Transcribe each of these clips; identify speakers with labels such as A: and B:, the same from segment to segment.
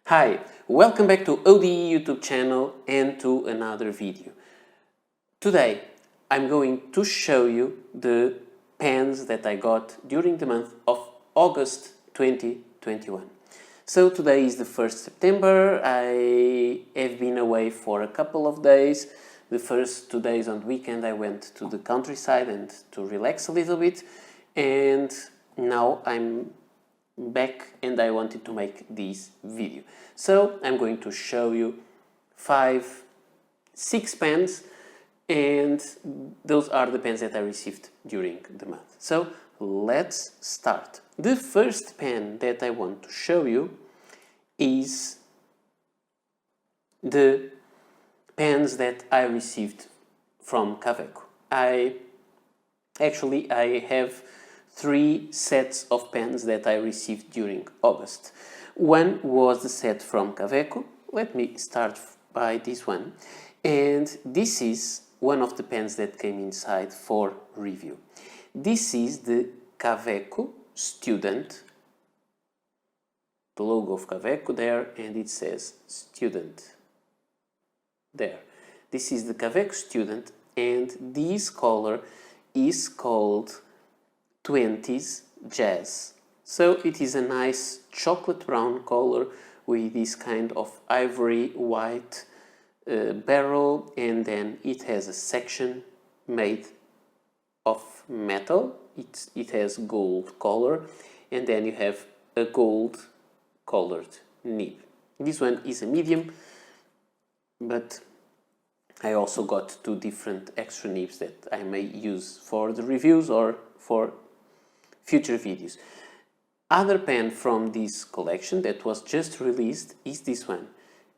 A: Hi, welcome back to ODE YouTube channel and to another video. Today I'm going to show you the pens that I got during the month of August 2021. So today is the 1st September, I have been away for a couple of days. The first 2 days on the weekend I went to the countryside and to relax a little bit, and now I'm back and I wanted to make this video. So I'm going to show you 6 pens, and those are the pens that I received during the month. So let's start. The first pen that I want to show you is the pens that I received from Kaweco. I have 3 sets of pens that I received during August. One was the set from Kaweco. Let me start by this one. And this is one of the pens that came inside for review. This is the Kaweco Student. The logo of Kaweco there, and it says Student there. This is the Kaweco Student, and this color is called 20s Jazz. So it is a nice chocolate brown color with this kind of ivory white barrel, and then it has a section made of metal. It has gold color, and then you have a gold colored nib. This one is a medium, but I also got 2 different extra nibs that I may use for the reviews or for future videos. Other pen from this collection that was just released is this one,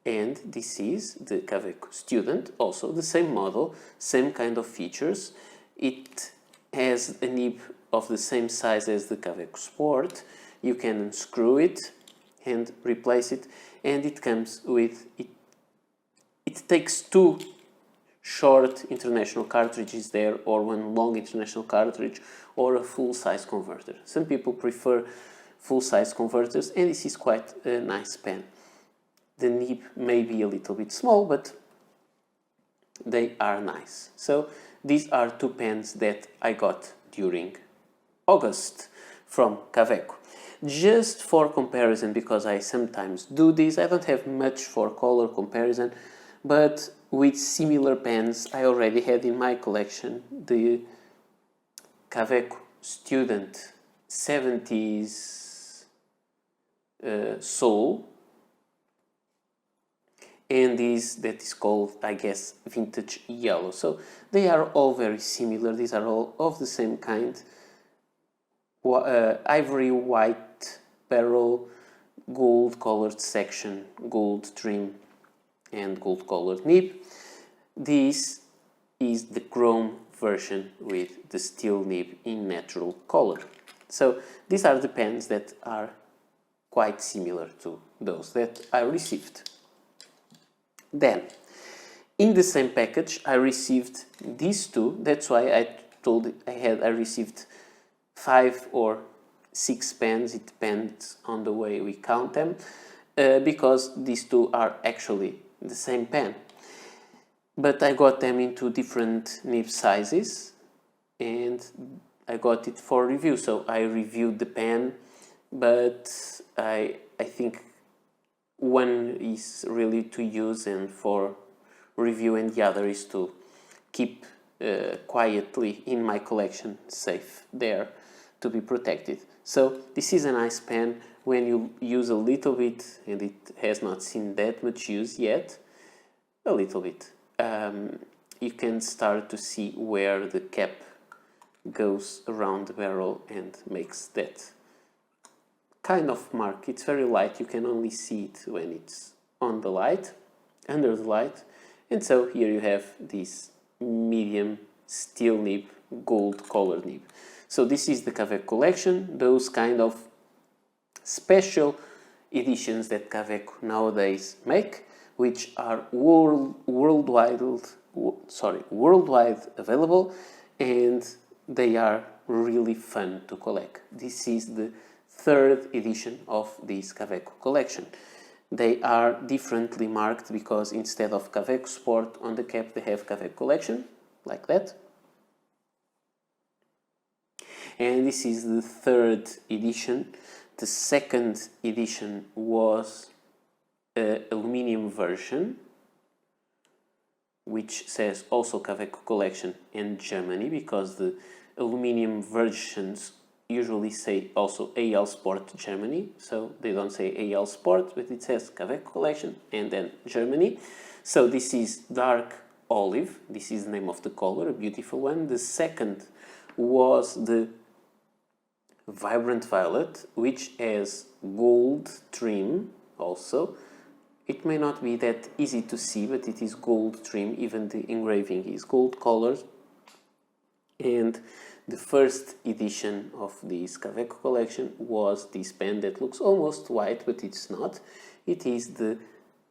A: and this is the Kaweco Student, also the same model, same kind of features. It has a nib of the same size as the Kaweco Sport. You can unscrew it and replace it, and it comes with it takes 2 short international cartridges there, or 1 long international cartridge, or a full-size converter. Some people prefer full-size converters, and this is quite a nice pen. The nib may be a little bit small, but they are nice. So these are 2 pens that I got during August from Kaweco. Just for comparison, because I sometimes do this, I don't have much for color comparison, but with similar pens I already had in my collection the Kaweco Student 70s Soul, and this that is called, I guess, Vintage Yellow. So they are all very similar. These are all of the same kind. Ivory white barrel, gold colored section, gold trim, and gold colored nib. This is the chrome version with the steel nib in natural color. So these are the pens that are quite similar to those that I received. Then, in the same package, I received these 2. That's why I received 5 or 6 pens. It depends on the way we count them, because these 2 are actually the same pen. But I got them into different nib sizes, and I got it for review. So I reviewed the pen, but I think one is really to use and for review, and the other is to keep quietly in my collection, safe there to be protected. So this is a nice pen when you use a little bit, and it has not seen that much use yet, a little bit. You can start to see where the cap goes around the barrel and makes that kind of mark. It's very light, you can only see it when it's on the light, under the light. And so here you have this medium steel nib, gold colored nib. So this is the Kaweco collection, those kind of special editions that Kaweco nowadays make, which are worldwide available, and they are really fun to collect. This is the 3rd edition of this Kaweco collection. They are differently marked because instead of Kaweco Sport on the cap they have Kaweco Collection, like that. And this is the third edition. The second edition was an aluminium version, which says also Kaweco Collection and Germany, because the aluminium versions usually say also AL Sport Germany, so they don't say AL Sport, but it says Kaweco Collection and then Germany. So this is dark olive, this is the name of the color, a beautiful one. The second was the vibrant violet, which has gold trim also. It may not be that easy to see, but it is gold trim, even the engraving is gold colored. And the first edition of this Kaweco collection was this pen that looks almost white, but it's not. It is the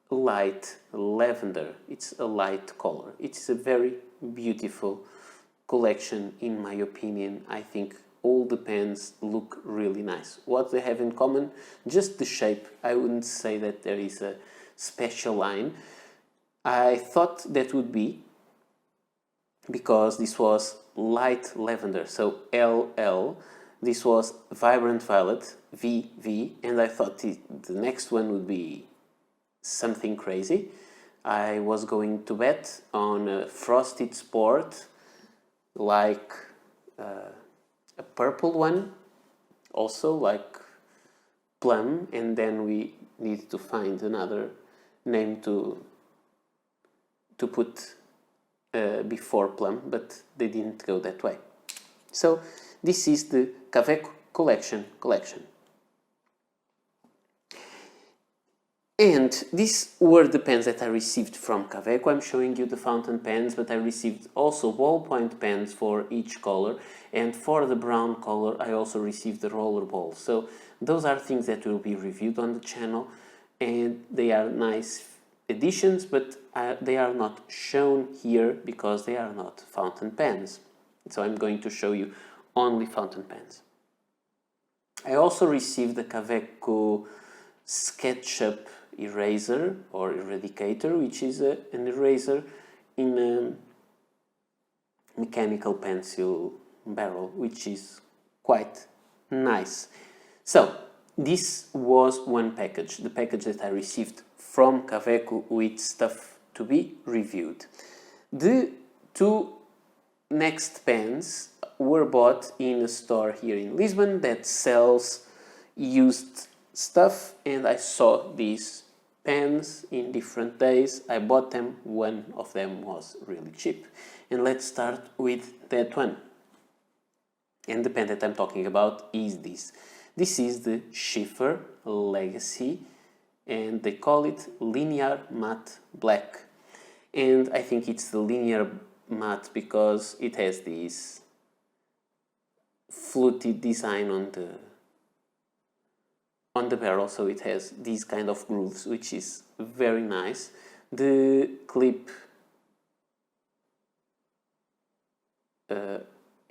A: light lavender. It's a light color. It's a very beautiful collection in my opinion. I think all the pens look really nice. What they have in common? Just the shape. I wouldn't say that there is a special line. I thought that would be because this was light lavender, so LL. This was vibrant violet, VV, and I thought the next one would be something crazy. I was going to bet on a frosted sport, like a purple one, also like plum, and then we need to find another name to put before plum, but they didn't go that way. So this is the Kaweco collection. And these were the pens that I received from Kaweco. I'm showing you the fountain pens, but I received also ballpoint pens for each color. And for the brown color, I also received the roller ball. So those are things that will be reviewed on the channel. And they are nice additions, but they are not shown here because they are not fountain pens. So I'm going to show you only fountain pens. I also received the Kaweco SketchUp eraser or eradicator, which is an eraser in a mechanical pencil barrel, which is quite nice. So this was one package, the package that I received from Kaweco with stuff to be reviewed. The two next pens were bought in a store here in Lisbon that sells used stuff, and I saw these pens in different days. I bought them. One of them was really cheap. And let's start with that one. And the pen that I'm talking about is this. This is the Schiffer Legacy, and they call it Linear Matte Black. And I think it's the linear matte because it has this fluted design on the barrel, so it has these kind of grooves, which is very nice. The clip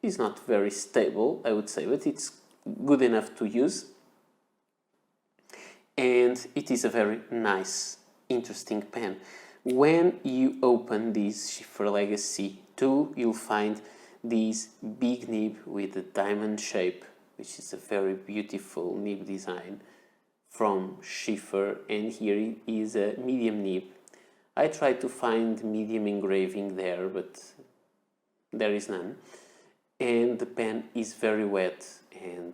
A: is not very stable, I would say, but it's good enough to use. And it is a very nice, interesting pen. When you open this Schiffer Legacy 2, you'll find this big nib with a diamond shape, which is a very beautiful nib design from Schiffer, and here is a medium nib. I tried to find medium engraving there, but there is none. And the pen is very wet and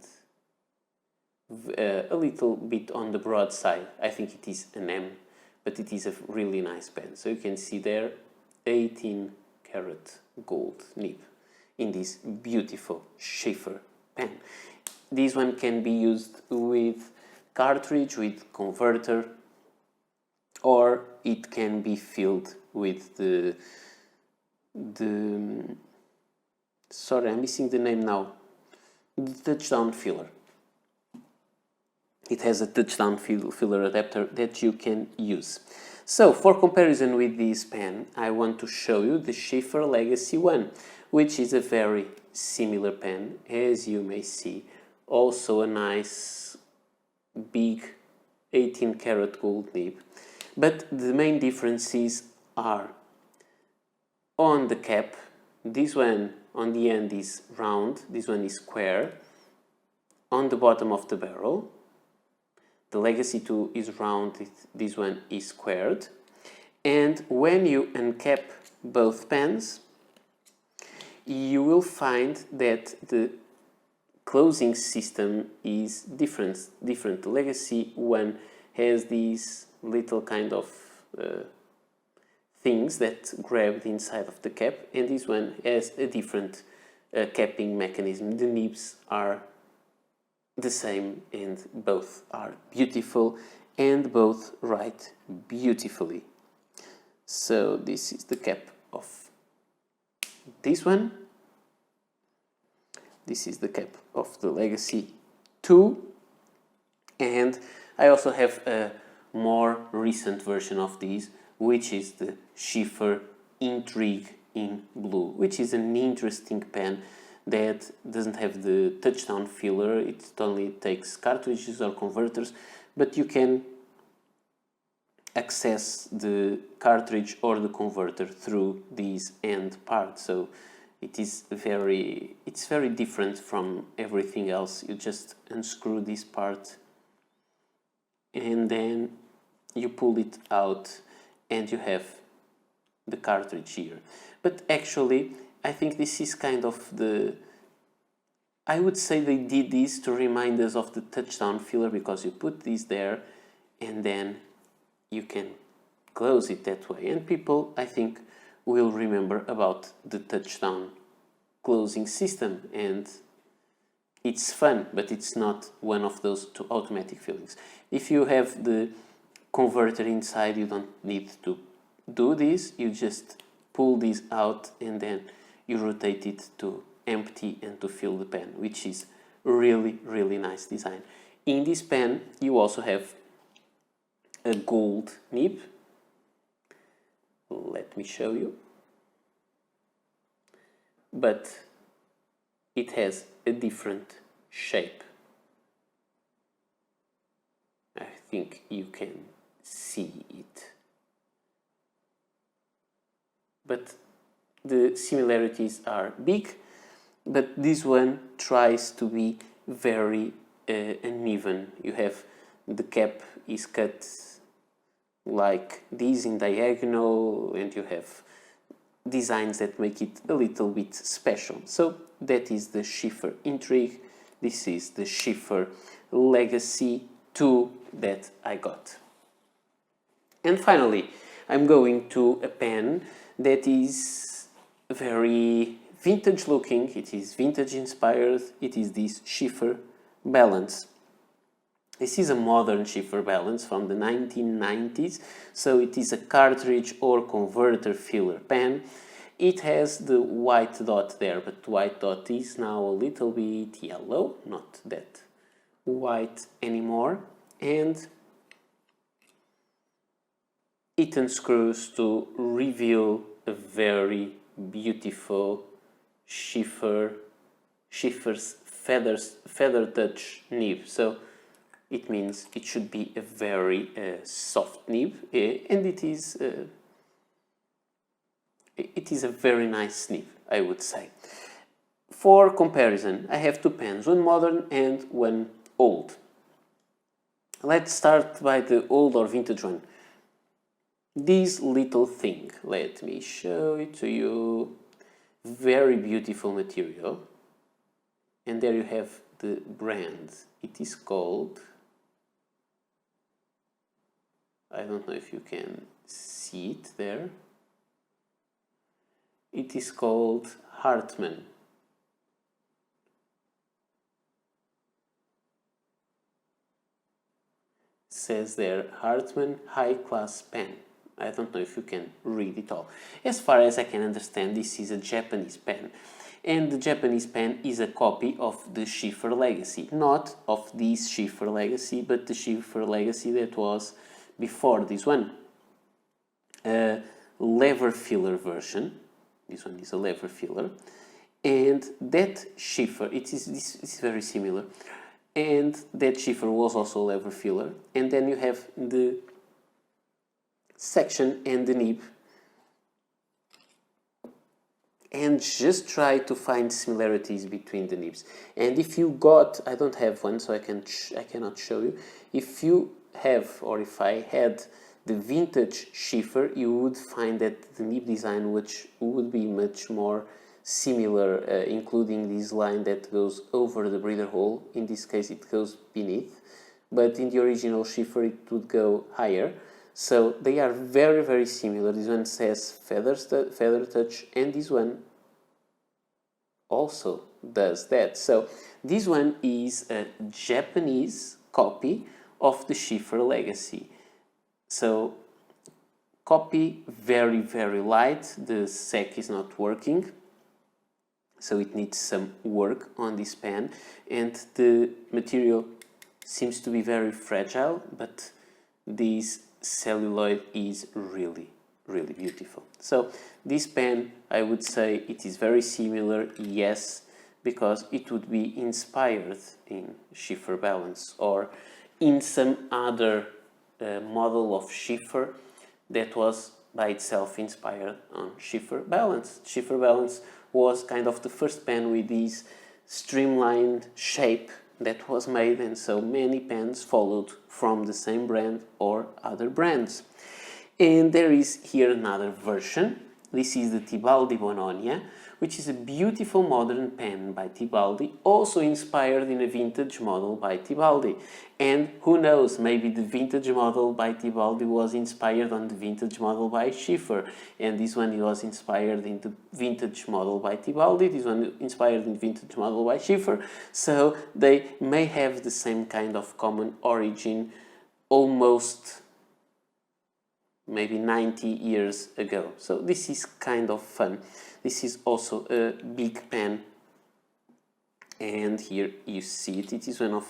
A: a little bit on the broad side. I think it is an M, but it is a really nice pen. So you can see there 18 karat gold nib in this beautiful Schiffer pen. This one can be used with cartridge, with converter, or it can be filled with the sorry, I'm missing the name now, the touchdown filler. It has a touchdown filler adapter that you can use. So for comparison with this pen, I want to show you the Schiffer Legacy 1, which is a very similar pen, as you may see. Also a nice big 18 karat gold nib, but the main differences are on the cap. This one on the end is round, this one is square. On the bottom of the barrel, the Legacy 2 is round, this one is squared. And when you uncap both pens, you will find that the closing system is different. The Legacy 1 has these little kind of things that grab the inside of the cap, and this one has a different capping mechanism. The nibs are the same and both are beautiful and both write beautifully. So this is the cap of this one. This is the cap of the Legacy 2, and I also have a more recent version of these, which is the Schiffer Intrigue in blue, which is an interesting pen that doesn't have the touchdown filler. It only takes cartridges or converters, but you can access the cartridge or the converter through these end parts. So it's very different from everything else. You just unscrew this part and then you pull it out and you have the cartridge here. But actually, I think this is kind of I would say they did this to remind us of the touchdown filler, because you put this there and then you can close it that way. And people, I think, will remember about the touchdown closing system, and it's fun, but it's not one of those two automatic fillings. If you have the converter inside, you don't need to do this. You just pull this out and then you rotate it to empty and to fill the pen, which is really nice design. In this pen you also have a gold nib. Let me show you. But it has a different shape. I think you can see it. But the similarities are big, but this one tries to be very uneven. You have the cap is cut like this in diagonal, and you have designs that make it a little bit special. So that is the Schiffer Intrigue. This is the Schiffer Legacy 2 that I got. And finally, I'm going to a pen that is very vintage looking. It is vintage inspired. It is this Schiffer Balance. This is a modern Schiffer Balance from the 1990s, so it is a cartridge or converter filler pen. It has the white dot there, but the white dot is now a little bit yellow, not that white anymore, and it unscrews to reveal a very beautiful Schiffer's feather touch nib. So it means it should be a very soft nib, and it is a very nice nib, I would say. For comparison, I have two pens, one modern and one old. Let's start by the old or vintage one. This little thing, let me show it to you. Very beautiful material. And there you have the brand. It is called, I don't know if you can see it there. It is called Hartman. Says there, Hartman High Class Pen. I don't know if you can read it all. As far as I can understand, this is a Japanese pen. And the Japanese pen is a copy of the Schiffer Legacy. Not of this Schiffer Legacy, but the Schiffer Legacy that was before this one. A lever filler version. This one is a lever filler. And that Schiffer, this is very similar. and that Schiffer was also lever filler. And then you have the section and the nib, and just try to find similarities between the nibs. And if you got, I don't have one, so I cannot show you. If you have, or if I had the vintage Schiffer, you would find that the nib design which would be much more similar, including this line that goes over the breather hole. In this case it goes beneath, but in the original Schiffer it would go higher. So they are very, very similar. This one says feather touch, and this one also does that. So this one is a Japanese copy of the Schiffer Legacy. So copy, very, very light. The sack is not working, so it needs some work on this pen, and the material seems to be very fragile, but this celluloid is really, really beautiful. So this pen, I would say it is very similar, yes, because it would be inspired in Schiffer Balance or in some other model of Schiffer that was by itself inspired on Schiffer Balance. Schiffer Balance was kind of the first pen with this streamlined shape that was made, and so many pens followed from the same brand or other brands. And there is here another version. This is the Tibaldi Bononia, which is a beautiful modern pen by Tibaldi, also inspired in a vintage model by Tibaldi. And who knows, maybe the vintage model by Tibaldi was inspired on the vintage model by Schiffer, and this one was inspired in the vintage model by Tibaldi, this one inspired in the vintage model by Schiffer. So they may have the same kind of common origin, almost maybe 90 years ago. So this is kind of fun. This is also a big pen, and here you see it. It is one of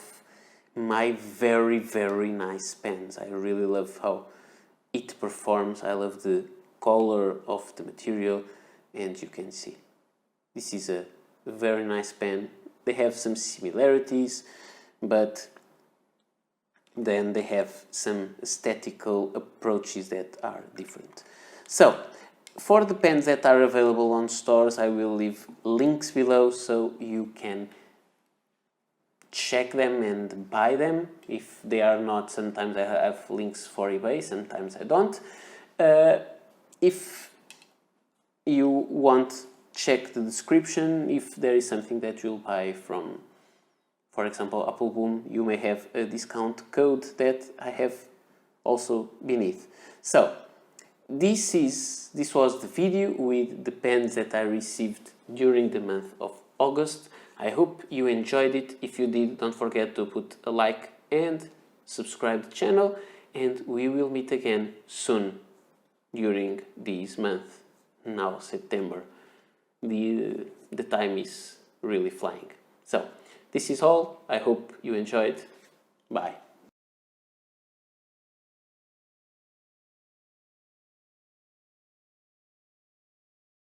A: my very, very nice pens. I really love how it performs. I love the color of the material, and you can see this is a very nice pen. They have some similarities, but then they have some aesthetical approaches that are different. So for the pens that are available on stores, I will leave links below so you can check them and buy them. If they are not, sometimes I have links for eBay, sometimes I don't. If you want, check the description. If there is something that you'll buy from, for example, Apple Boom, you may have a discount code that I have also beneath. So this was the video with the pens that I received during the month of August. I hope you enjoyed it. If you did, don't forget to put a like and subscribe to the channel, and we will meet again soon during this month. Now September. The time is really flying. So this is all. I hope you enjoyed. Bye.